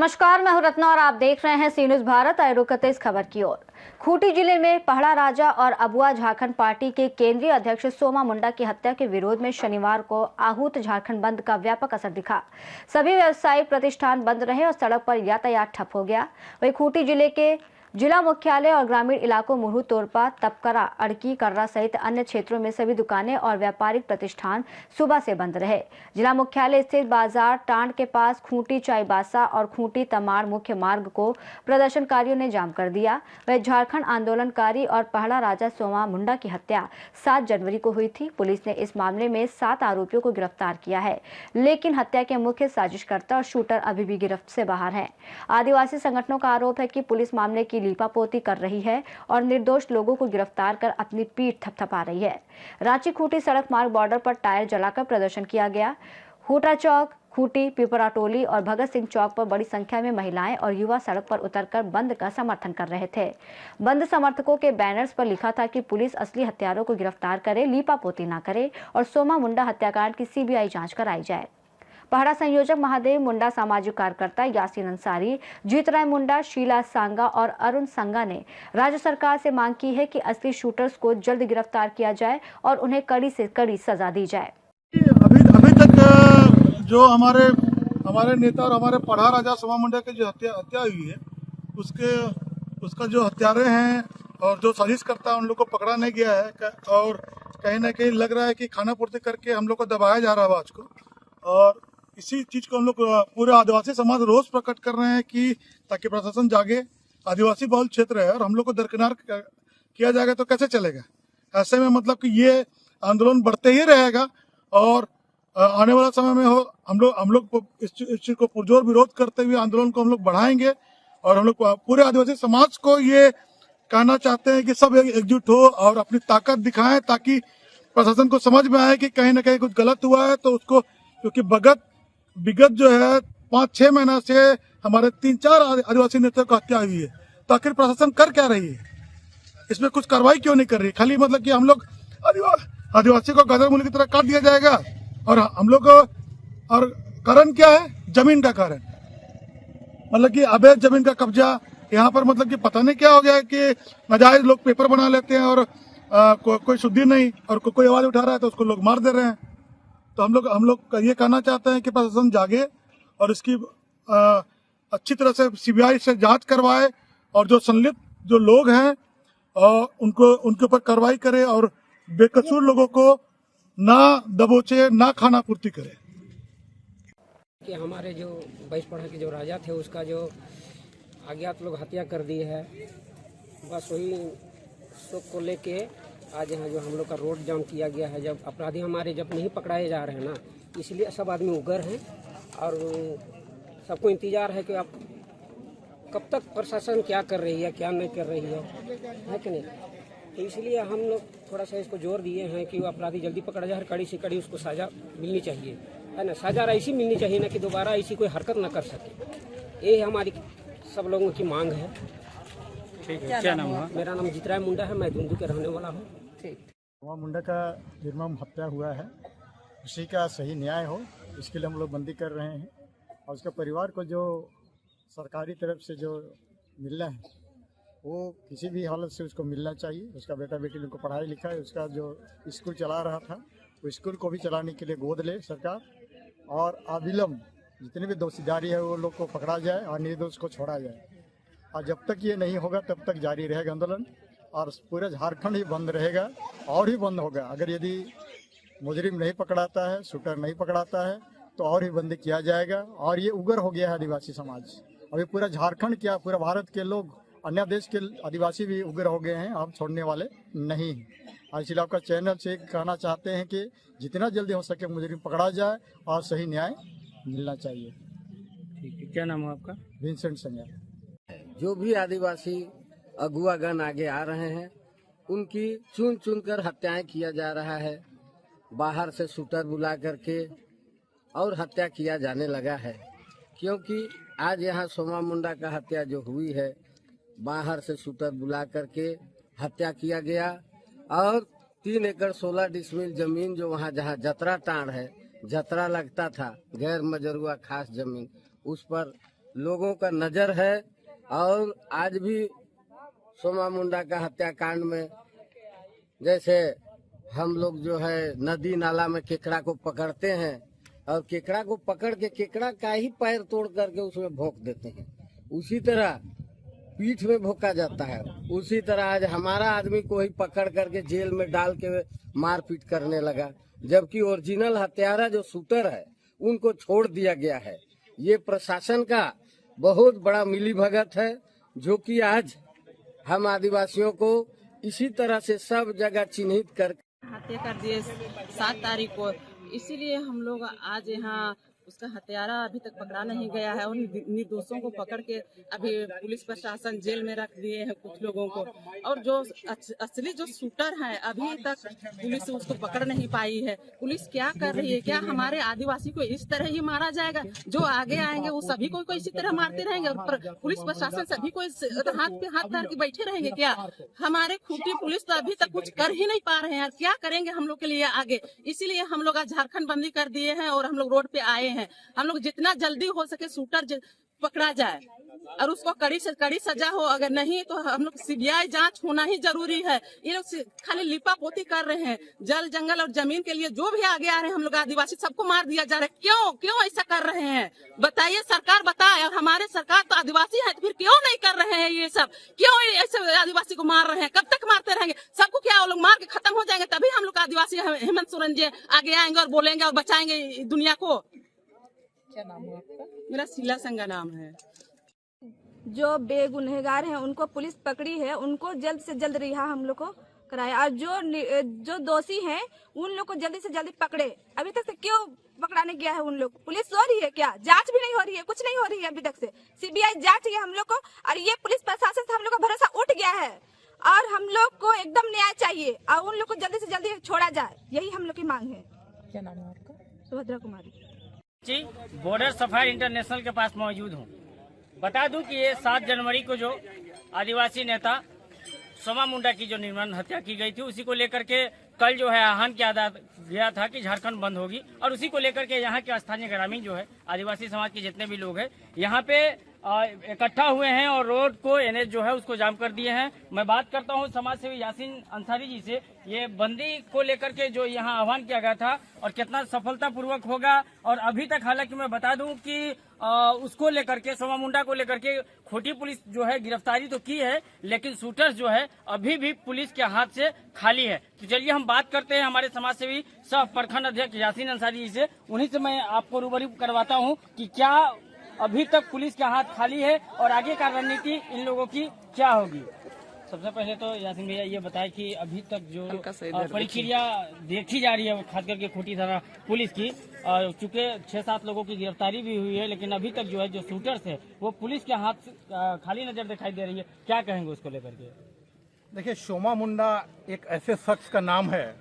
नमस्कार, मैं हूं रत्ना और आप देख रहे हैं सी न्यूज भारत। आए रुक करते इस खबर की ओर। खूंटी जिले में पहड़ा राजा और अबुआ झारखंड पार्टी के केंद्रीय अध्यक्ष सोमा मुंडा की हत्या के विरोध में शनिवार को आहूत झारखंड बंद का व्यापक असर दिखा। सभी व्यावसायिक प्रतिष्ठान बंद रहे और सड़क पर यातायात ठप हो गया। वहीं खूंटी जिले के जिला मुख्यालय और ग्रामीण इलाकों मुरहू, तोरपा, तपकरा, अड़की, कर्रा सहित अन्य क्षेत्रों में सभी दुकानें और व्यापारिक प्रतिष्ठान सुबह से बंद रहे। जिला मुख्यालय स्थित बाजार टांड के पास खूंटी चाईबासा और खूंटी तमाड़ मुख्य मार्ग को प्रदर्शनकारियों ने जाम कर दिया। वह झारखंड आंदोलनकारी और पहड़ा राजा सोमा मुंडा की हत्या 7 जनवरी को हुई थी। पुलिस ने इस मामले में 7 आरोपियों को गिरफ्तार किया है, लेकिन हत्या के मुख्य साजिशकर्ता और शूटर अभी भी गिरफ्त से बाहर हैं। आदिवासी संगठनों का आरोप है कि पुलिस मामले की लीपापोती कर रही है और निर्दोष लोगों को गिरफ्तार कर अपनी पीठ थपथपा रही है। रांची खूंटी सड़क मार्ग बॉर्डर पर टायर जलाकर प्रदर्शन किया गया। हुटा चौक, खूंटी, पिपरा टोली और भगत सिंह चौक पर बड़ी संख्या में महिलाएं और युवा सड़क पर उतरकर बंद का समर्थन कर रहे थे। बंद समर्थकों के बैनर्स पर लिखा था कि पुलिस असली हत्यारों को गिरफ्तार करे, लीपापोती न करे और सोमा मुंडा हत्याकांड की सीबीआई जांच कराई जाए। पहड़ा संयोजक महादेव मुंडा, सामाजिक कार्यकर्ता यासीन अंसारी, जीतराय मुंडा, शीला सांगा और अरुण संगा ने राज्य सरकार से मांग की है कि असली शूटर्स को जल्द गिरफ्तार किया जाए और उन्हें कड़ी से कड़ी सजा दी जाए। अभी तक जो हमारे नेता और हमारे पढ़ा राजा सोमा मुंडा की जो हत्या हुई है, उसका जो हत्यारे हैं और जो साजिश करता है उन लोग को पकड़ा नहीं गया है और कहीं ना कहीं लग रहा है कि खाना पूर्ति करके हम लोग को दबाया जा रहा है आवाज को। और इसी चीज को हम लोग पूरे आदिवासी समाज रोष प्रकट कर रहे हैं कि ताकि प्रशासन जागे। आदिवासी बहुल क्षेत्र है और हम लोग को दरकिनार किया जाएगा तो कैसे चलेगा। ऐसे में मतलब कि ये आंदोलन बढ़ते ही रहेगा और आने वाला समय में हम लोग इस चीज को पुरजोर विरोध करते हुए आंदोलन को हम लोग बढ़ाएंगे और हम लोग पूरे आदिवासी समाज को ये कहना चाहते हैं कि सब एकजुट हो और अपनी ताकत दिखाएं ताकि प्रशासन को समझ में आए कि कहीं ना कहीं कुछ गलत हुआ है। तो उसको, क्योंकि विगत जो है 5-6 महीना से हमारे 3-4 आदिवासी नेताओं की हत्या हुई है, तो आखिर प्रशासन कर क्या रही है, इसमें कुछ कार्रवाई क्यों नहीं कर रही। खाली मतलब कि हम लोग आदिवासी को गदर मूल्य की तरह काट दिया जाएगा और हम लोग और कारण क्या है, जमीन का कारण, मतलब कि अवैध जमीन का कब्जा यहाँ पर, मतलब कि पता नहीं क्या हो गया कि नाजायज लोग पेपर बना लेते हैं और कोई शुद्धि नहीं और कोई आवाज उठा रहा है तो उसको लोग मार दे रहे हैं। तो हम लोग ये कहना चाहते हैं कि प्रशासन जागे और इसकी अच्छी तरह से सीबीआई से जांच करवाए और जो संलिप्त जो लोग हैं उनके ऊपर कार्रवाई करे और बेकसूर लोगों को ना दबोचे, ना खाना पूर्ति करे। कि हमारे जो 22 पढ़ा के जो राजा थे उसका जो अज्ञात लोग हत्या कर दी है, बस वही शोक को लेके आज यहाँ जो हम लोग का रोड जाम किया गया है। जब अपराधी हमारे जब नहीं पकड़ाए जा रहे हैं ना, इसलिए सब आदमी उगर हैं और सबको इंतजार है कि अब कब तक प्रशासन क्या कर रही है, क्या नहीं कर रही है कि नहीं। तो इसलिए हम लोग थोड़ा सा इसको जोर दिए हैं कि वो अपराधी जल्दी पकड़ा जाए, कड़ी से कड़ी उसको सजा मिलनी चाहिए, है ना। सजा ऐसी मिलनी चाहिए ना कि दोबारा ऐसी कोई हरकत ना कर सके। ये हमारी सब लोगों की मांग है। ठीक है, क्या नाम है? मेरा नाम जीतराय मुंडा है, मैं धुंधु के रहने वाला हूँ। सोमा मुंडा का निर्मम हत्या हुआ है, उसी का सही न्याय हो, इसके लिए हम लोग बंदी कर रहे हैं। और उसका परिवार को जो सरकारी तरफ से जो मिलना है वो किसी भी हालत से उसको मिलना चाहिए। उसका बेटा बेटी उनको पढ़ाई लिखाई, उसका जो स्कूल चला रहा था वो स्कूल को भी चलाने के लिए गोद ले सरकार और अविलंब जितने भी दोषीदारी है वो लोग को पकड़ा जाए और निर्दोष को छोड़ा जाए। और जब तक ये नहीं होगा तब तक जारी रहेगा आंदोलन और पूरा झारखंड ही बंद रहेगा और ही बंद होगा। अगर यदि मुजरिम नहीं पकड़ाता है, शूटर नहीं पकड़ाता है तो और ही बंद किया जाएगा। और ये उग्र हो गया है आदिवासी समाज। अभी पूरा झारखंड क्या, पूरा भारत के लोग, अन्य देश के आदिवासी भी उग्र हो गए हैं, हम छोड़ने वाले नहीं हैं। इसलिए आपका चैनल से कहना चाहते हैं कि जितना जल्दी हो सके मुजरिम पकड़ा जाए और सही न्याय मिलना चाहिए। ठीक है, क्या नाम है आपका? विंसेंट संज्ञा। जो भी आदिवासी अगुआगण आगे आ रहे हैं उनकी चुन चुन कर हत्याएं किया जा रहा है। बाहर से शूटर बुला करके और हत्या किया जाने लगा है, क्योंकि आज यहाँ सोमा मुंडा का हत्या जो हुई है बाहर से शूटर बुला करके हत्या किया गया और 3 एकड़ 16 डिसमिल जमीन जो वहाँ जहाँ जतरा टांड है, जतरा लगता था, गैर मजरूआ खास जमीन, उस पर लोगों का नजर है। और आज भी सोमा मुंडा का हत्याकांड में जैसे हम लोग जो है नदी नाला में केकड़ा को पकड़ते हैं और केकड़ा को पकड़ के केकड़ा का ही पैर तोड़ करके उसमें भोंक देते हैं, उसी तरह पीठ में भोंका जाता है। उसी तरह आज हमारा आदमी को ही पकड़ करके जेल में डाल के मारपीट करने लगा, जबकि ओरिजिनल हत्यारा जो शूटर है उनको छोड़ दिया गया है। ये प्रशासन का बहुत बड़ा मिलीभगत है, जो कि आज हम आदिवासियों को इसी तरह से सब जगह चिन्हित कर हत्या कर दिए 7 तारीख को। इसीलिए हम लोग आज यहाँ उसका हत्यारा अभी तक पकड़ा नहीं गया है। उन निर्दोषों को पकड़ के अभी पुलिस प्रशासन जेल में रख दिए हैं कुछ लोगों को। और जो असली जो शूटर है अभी तक पुलिस उसको पकड़ नहीं पाई है। पुलिस क्या कर रही है? क्या हमारे आदिवासी को इस तरह ही मारा जाएगा? जो आगे आएंगे वो सभी को इसी तरह मारते रहेंगे और पुलिस प्रशासन सभी को हाथ पे हाथ धर के बैठे रहेंगे क्या? हमारे खूंटी पुलिस तो अभी तक कुछ कर ही नहीं पा रहे हैं। क्या करेंगे हम लोग के लिए आगे? इसीलिए हम लोग आज झारखंड बंदी कर दिए हैं और हम लोग रोड पे आए हैं। हम लोग जितना जल्दी हो सके शूटर पकड़ा जाए और उसको कड़ी से कड़ी सजा हो। अगर नहीं तो हम लोग सीबीआई जांच होना ही जरूरी है। ये लोग खाली लिपा पोती कर रहे हैं। जल जंगल और जमीन के लिए जो भी आगे आ रहे हैं हम लोग आदिवासी सबको मार दिया जा रहा है। क्यों ऐसा कर रहे हैं? बताइए, सरकार बताए। और हमारे सरकार तो आदिवासी है, तो फिर क्यों नहीं कर रहे हैं ये सब? क्यों ऐसे आदिवासी को मार रहे हैं? कब तक मारते रहेंगे? सबको क्या वो लोग मार के खत्म हो जाएंगे? तभी हम लोग आदिवासी हेमंत सोरेन जी आगे आएंगे और बोलेंगे और बचाएंगे दुनिया को। क्या नाम है आपका? मेरा शीला संगा नाम है। जो बेगुनहगार हैं उनको पुलिस पकड़ी है, उनको जल्द से जल्द रिहा हम लोग को कराया। और जो दोषी हैं उन लोग को जल्दी से जल्दी पकड़े। अभी तक से क्यों पकड़ाने गया है उन लोग? पुलिस सो रही है क्या? जांच भी नहीं हो रही है, कुछ नहीं हो रही है अभी तक से। सीबीआई जांच है हम लोग को। और ये पुलिस प्रशासन से हम लोग का भरोसा उठ गया है और हम लोग को एकदम न्याय चाहिए और उन लोग को जल्दी से जल्दी छोड़ा जाए, यही हम लोग की मांग है। क्या नाम है आपका? Subhadra Kumari ji, border sapphire international के पास मौजूद हूँ। बता दूं कि ये 7 जनवरी को जो आदिवासी नेता सोमा मुंडा की जो निर्मम हत्या की गई थी, उसी को लेकर के कल जो है आह्वान किया गया था कि झारखंड बंद होगी। और उसी को लेकर के यहाँ के स्थानीय ग्रामीण जो है आदिवासी समाज के जितने भी लोग हैं यहाँ पे इकट्ठा हुए हैं और रोड को एनएच जो है उसको जाम कर दिए हैं। मैं बात करता हूँ समाज सेवी यासीन अंसारी जी से। ये बंदी को लेकर के जो यहाँ आह्वान किया गया था और कितना सफलतापूर्वक होगा। और अभी तक हालांकि मैं बता दूं कि उसको लेकर के सोमा मुंडा को लेकर के खोटी पुलिस जो है गिरफ्तारी तो की है, लेकिन शूटर्स जो है अभी भी पुलिस के हाथ से खाली है। तो चलिए हम बात करते हैं हमारे समाज सेवी सह प्रखंड अध्यक्ष यासीन अंसारी जी से। उन्हीं से मैं आपको रूबरू करवाता हूँ कि क्या अभी तक पुलिस के हाथ खाली है और आगे का रणनीति इन लोगों की क्या होगी। सबसे पहले तो यासीन भैया ये बताएं कि अभी तक जो प्रक्रिया देखी जा रही है खास करके खोटी थाना पुलिस की, चूंकि 6-7 लोगों की गिरफ्तारी भी हुई है, लेकिन अभी तक जो है जो शूटर्स है वो पुलिस के हाथ खाली नजर दिखाई दे रही है। क्या कहेंगे उसको लेकर के? देखिए, सोमा मुंडा एक ऐसे शख्स का नाम है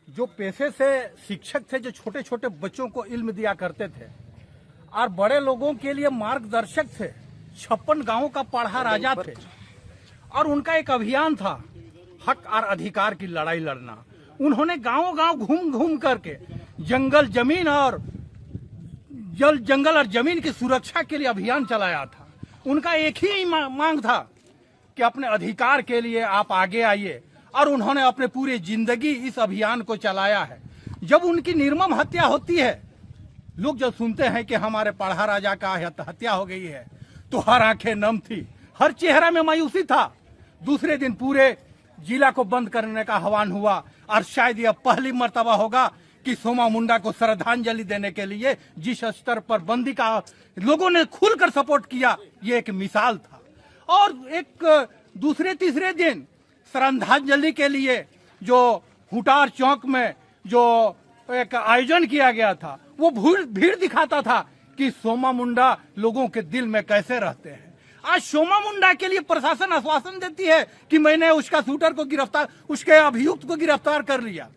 जो पेशे से शिक्षक थे, जो छोटे छोटे बच्चों को इल्म दिया करते थे और बड़े लोगों के लिए मार्गदर्शक थे। 56 गांवों का पढ़ा राजा थे और उनका एक अभियान था हक और अधिकार की लड़ाई लड़ना। उन्होंने गांव-गांव घूम घूम करके जंगल और जमीन की सुरक्षा के लिए अभियान चलाया था। उनका एक ही मांग था कि अपने अधिकार के लिए आप आगे आइए, और उन्होंने अपने पूरी जिंदगी इस अभियान को चलाया है। जब उनकी निर्मम हत्या होती है, लोग जब सुनते हैं कि हमारे पढ़ा राजा का हत्या हो गई है, तो हर आंखें नम थी, हर चेहरा में मायूसी था। दूसरे दिन पूरे जिला को बंद करने का आह्वान हुआ और शायद यह पहली मर्तबा होगा कि सोमा मुंडा को श्रद्धांजलि देने के लिए जिस स्तर पर बंदी का लोगों ने खुलकर सपोर्ट किया, ये एक मिसाल था। और एक दूसरे तीसरे दिन श्रद्धांजलि के लिए जो हुटार चौक में जो एक आयोजन किया गया था, वो भीड़ दिखाता था कि सोमा मुंडा लोगों के दिल में कैसे रहते हैं। आज सोमा मुंडा के लिए प्रशासन आश्वासन देती है कि मैंने उसके अभियुक्त को गिरफ्तार कर लिया।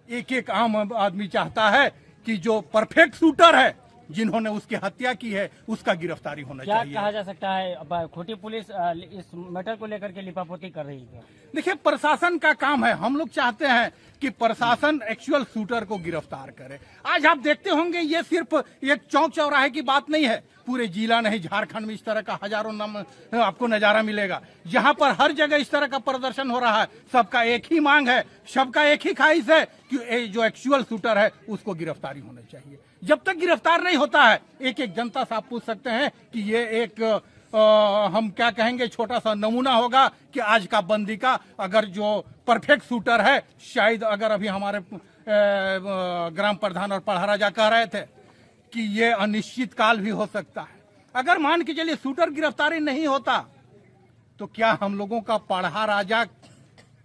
एक आम आदमी चाहता है कि जो परफेक्ट शूटर है जिन्होंने उसकी हत्या की है उसका गिरफ्तारी होना क्या चाहिए। कहा जा सकता है, अब खूंटी पुलिस इस मैटर को लेकर के लिपापोती कर रही है? देखिए, प्रशासन का काम है। हम लोग चाहते हैं कि प्रशासन एक्चुअल शूटर को गिरफ्तार करे। आज आप देखते होंगे ये सिर्फ एक चौक चौराहे की बात नहीं है, पूरे जिला नहीं झारखंड में इस तरह का हजारों आपको नजारा मिलेगा, जहां पर हर जगह इस तरह का प्रदर्शन हो रहा है। सबका एक ही मांग है, सबका एक ही ख्वाहिश है कि जो एक्चुअल शूटर है उसको गिरफ्तारी होनी चाहिए। जब तक गिरफ्तार नहीं होता है, एक एक जनता से आप पूछ सकते हैं कि ये एक हम क्या कहेंगे, छोटा सा नमूना होगा कि आज का बंदी का अगर जो परफेक्ट शूटर है, शायद अगर अभी हमारे ग्राम प्रधान और पढ़ा राजा कह रहे थे कि ये अनिश्चित काल भी हो सकता है। अगर मान के चलिए शूटर गिरफ्तारी नहीं होता तो क्या हम लोगों का पढ़ा राजा,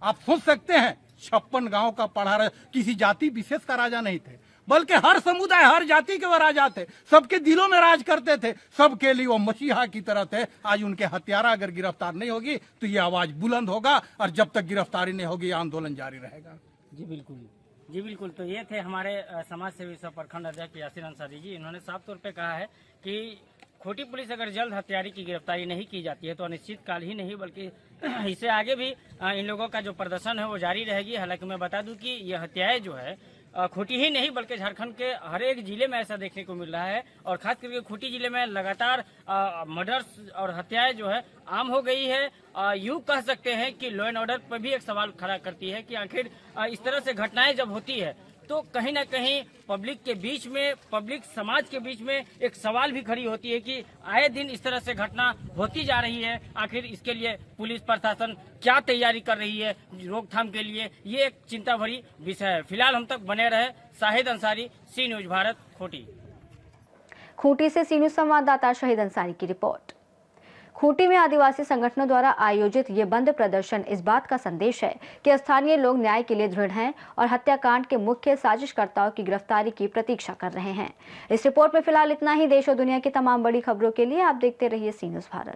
आप सोच सकते हैं 56 गांव का पढ़ा राजा किसी जाति विशेष का राजा नहीं थे, बल्कि हर समुदाय हर जाति के वो राजा थे, सबके दिलों में राज करते थे, सबके लिए वो मसीहा की तरह थे। आज उनके हत्यारा अगर गिरफ्तार नहीं होगी तो ये आवाज बुलंद होगा, और जब तक गिरफ्तारी नहीं होगी आंदोलन जारी रहेगा। जी बिल्कुल, जी बिल्कुल। तो ये थे हमारे समाज सेवी सह प्रखंड अध्यक्ष यासिर अंसारी जी। इन्होंने साफ तौर पे कहा है कि खूंटी पुलिस अगर जल्द हत्यारे की गिरफ्तारी नहीं की जाती है तो अनिश्चित काल ही नहीं बल्कि इससे आगे भी इन लोगों का जो प्रदर्शन है वो जारी रहेगी। हालांकि मैं बता दूं कि ये हत्याएं जो है खूंटी ही नहीं बल्कि झारखंड के हर एक जिले में ऐसा देखने को मिल रहा है, और खास करके खूंटी जिले में लगातार मर्डर्स और हत्याएं जो है आम हो गई है। यूं कह सकते हैं कि लॉ एंड ऑर्डर पर भी एक सवाल खड़ा करती है कि आखिर इस तरह से घटनाएं जब होती है तो कहीं ना कहीं पब्लिक के बीच में, पब्लिक समाज के बीच में एक सवाल भी खड़ी होती है कि आए दिन इस तरह से घटना होती जा रही है, आखिर इसके लिए पुलिस प्रशासन क्या तैयारी कर रही है रोकथाम के लिए, ये एक चिंता भरी विषय है। फिलहाल हम तक बने रहे। शाहिद अंसारी, सी न्यूज भारत, खूंटी। खूंटी से सी न्यूज संवाददाता शाहिद अंसारी की रिपोर्ट। खूंटी में आदिवासी संगठनों द्वारा आयोजित ये बंद प्रदर्शन इस बात का संदेश है कि स्थानीय लोग न्याय के लिए दृढ़ हैं और हत्याकांड के मुख्य साजिशकर्ताओं की गिरफ्तारी की प्रतीक्षा कर रहे हैं। इस रिपोर्ट में फिलहाल इतना ही। देश और दुनिया की तमाम बड़ी खबरों के लिए आप देखते रहिए सी न्यूज भारत।